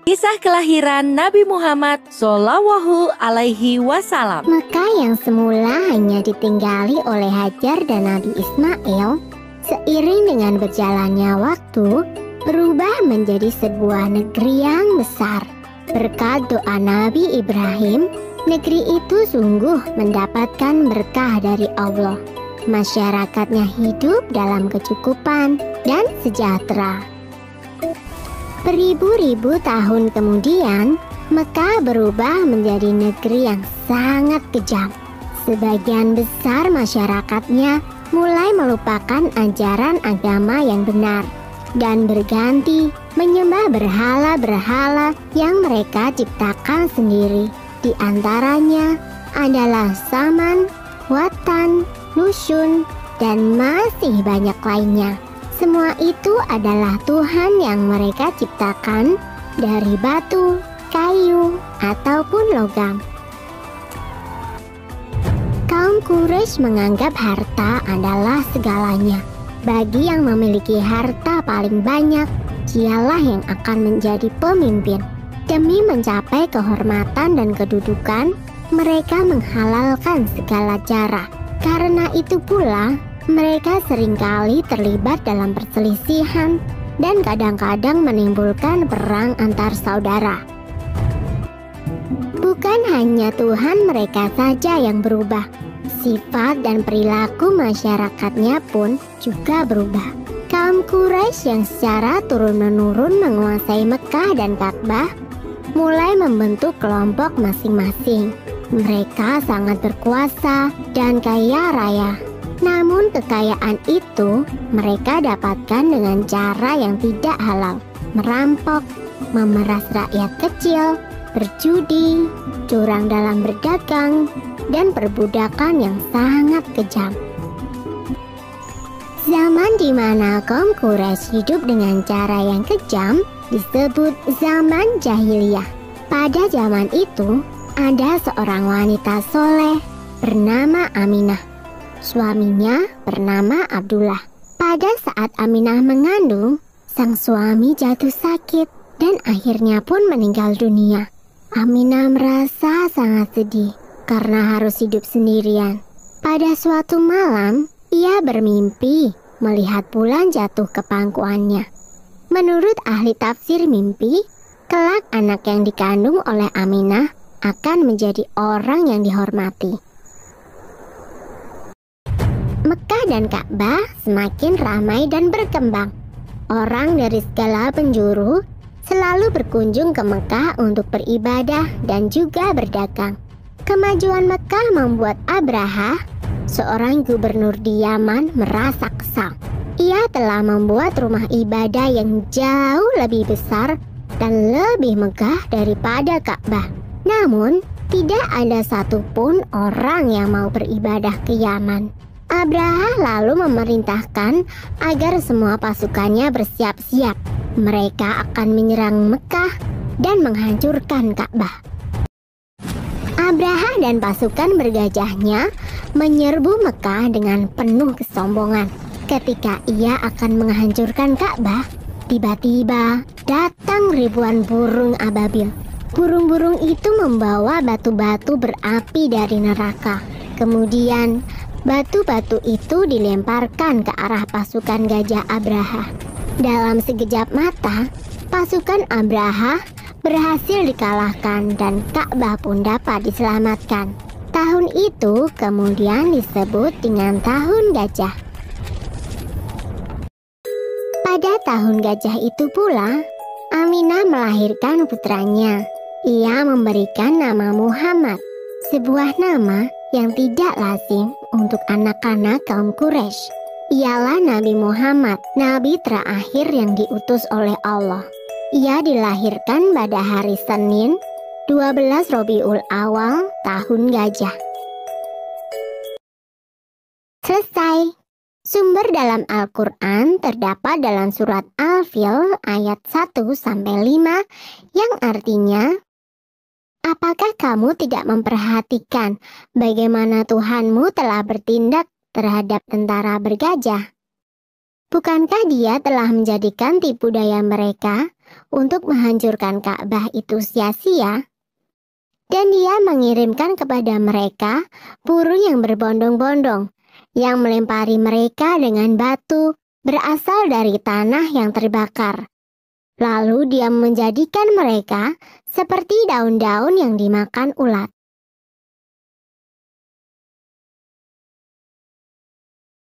Kisah kelahiran Nabi Muhammad Shallallahu Alaihi Wasallam. Mekah yang semula hanya ditinggali oleh Hajar dan Nabi Ismail, seiring dengan berjalannya waktu, berubah menjadi sebuah negeri yang besar. Berkat doa Nabi Ibrahim, negeri itu sungguh mendapatkan berkah dari Allah. Masyarakatnya hidup dalam kecukupan dan sejahtera. Beribu-ribu tahun kemudian, Mekah berubah menjadi negeri yang sangat kejam. Sebagian besar masyarakatnya mulai melupakan ajaran agama yang benar dan berganti menyembah berhala-berhala yang mereka ciptakan sendiri. Di antaranya adalah Saman, Watan, Nusyun, dan masih banyak lainnya. Semua itu adalah Tuhan yang mereka ciptakan dari batu, kayu, ataupun logam. Kaum Quraisy menganggap harta adalah segalanya. Bagi yang memiliki harta paling banyak, dialah yang akan menjadi pemimpin. Demi mencapai kehormatan dan kedudukan, mereka menghalalkan segala cara. Karena itu pula, mereka seringkali terlibat dalam perselisihan dan kadang-kadang menimbulkan perang antar saudara. Bukan hanya Tuhan mereka saja yang berubah, sifat dan perilaku masyarakatnya pun juga berubah. Kaum Quraisy yang secara turun-menurun menguasai Mekah dan Ka'bah mulai membentuk kelompok masing-masing. Mereka sangat berkuasa dan kaya raya. Namun kekayaan itu mereka dapatkan dengan cara yang tidak halal, merampok, memeras rakyat kecil, berjudi, curang dalam berdagang, dan perbudakan yang sangat kejam. Zaman di mana kaum Quraisy hidup dengan cara yang kejam disebut zaman jahiliyah. Pada zaman itu, ada seorang wanita soleh bernama Aminah. Suaminya bernama Abdullah. Pada saat Aminah mengandung, sang suami jatuh sakit dan akhirnya pun meninggal dunia. Aminah merasa sangat sedih karena harus hidup sendirian. Pada suatu malam, ia bermimpi melihat bulan jatuh ke pangkuannya. Menurut ahli tafsir mimpi, kelak anak yang dikandung oleh Aminah akan menjadi orang yang dihormati. Mekah dan Ka'bah semakin ramai dan berkembang. Orang dari segala penjuru selalu berkunjung ke Mekah untuk beribadah dan juga berdagang. Kemajuan Mekah membuat Abraha, seorang gubernur di Yaman, merasa kesal. Ia telah membuat rumah ibadah yang jauh lebih besar dan lebih megah daripada Ka'bah. Namun, tidak ada satupun orang yang mau beribadah ke Yaman. Abraha lalu memerintahkan agar semua pasukannya bersiap-siap. Mereka akan menyerang Mekah dan menghancurkan Ka'bah. Abraha dan pasukan bergajahnya menyerbu Mekah dengan penuh kesombongan. Ketika ia akan menghancurkan Ka'bah, tiba-tiba datang ribuan burung ababil. Burung-burung itu membawa batu-batu berapi dari neraka. Kemudian, batu-batu itu dilemparkan ke arah pasukan gajah Abraha. Dalam sekejap mata, pasukan Abraha berhasil dikalahkan dan Ka'bah pun dapat diselamatkan. Tahun itu kemudian disebut dengan Tahun Gajah. Pada Tahun Gajah itu pula, Aminah melahirkan putranya. Ia memberikan nama Muhammad, sebuah nama yang tidak lazim untuk anak-anak kaum Quraisy. Ialah Nabi Muhammad, nabi terakhir yang diutus oleh Allah. Ia dilahirkan pada hari Senin, 12 Rabiul Awal, Tahun Gajah. Selesai. Sumber dalam Al-Quran terdapat dalam surat Al-Fil ayat 1-5 yang artinya, apakah kamu tidak memperhatikan bagaimana Tuhanmu telah bertindak terhadap tentara bergajah? Bukankah Dia telah menjadikan tipu daya mereka untuk menghancurkan Ka'bah itu sia-sia, dan dia mengirimkan kepada mereka burung yang berbondong-bondong yang melempari mereka dengan batu berasal dari tanah yang terbakar. Lalu dia menjadikan mereka seperti daun-daun yang dimakan ulat.